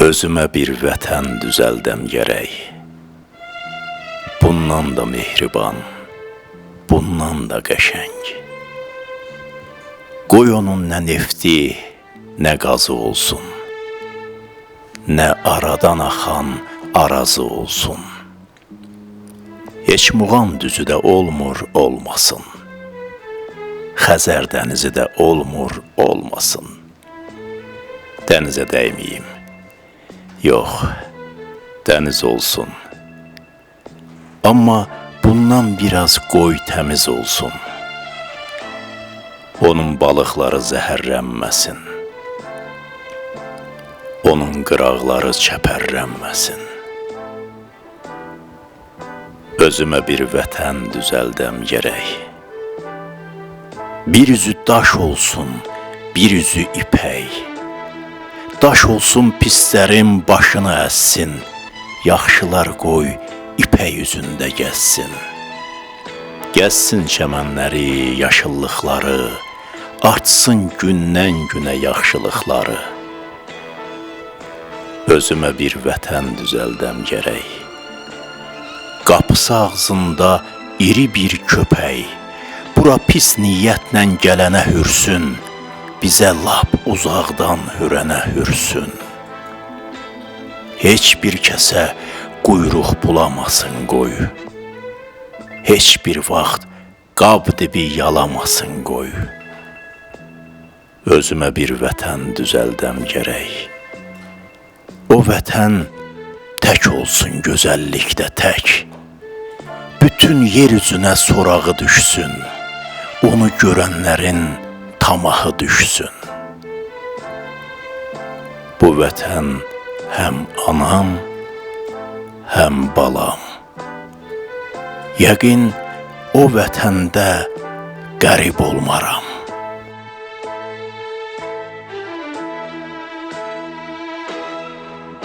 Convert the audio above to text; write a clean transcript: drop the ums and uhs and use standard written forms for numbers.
Özümə bir vətən düzəldəm gərək. Bundan da mehriban, bundan da qəşəng. Qoy onun nə nefti, nə qazı olsun, nə aradan axan arazı olsun. Heç Muğan düzü də olmur, olmasın. Xəzər dənizi də olmur, olmasın. Dənizə dəyməyim. Yox, dəniz olsun. Amma bundan biraz qoy təmiz olsun. Onun balıqları zəhərlənməsin. Onun qıraqları çəpərlənməsin. Özümə bir vətən düzəldəm gərək. Bir üzü daş olsun, bir üzü ipək. Daş olsun pislərin başını əssin, yaxşılar qoy ipək üzündə gəzsin. Gəzsin çəmənləri, yaşıllıqları, artsın gündən günə yaxşılıqları. Özümə bir vətən düzəldəm gərək. Qapısı ağzında iri bir köpək, bura pis niyyətlə gələnə hürsün, bizə lap uzaqdan hürənə hürsün. Heç bir kəsə quyruq bulamasın qoy. Heç bir vaxt qab dibi yalamasın qoy. Özümə bir vətən düzəldəm gərək. O vətən tək olsun gözəllikdə tək. Bütün yer üzünə sorağı düşsün. Onu görənlərin tamahı düşsün. Bu vətən həm anam, həm balam. Yəqin o vətəndə qərib olmaram.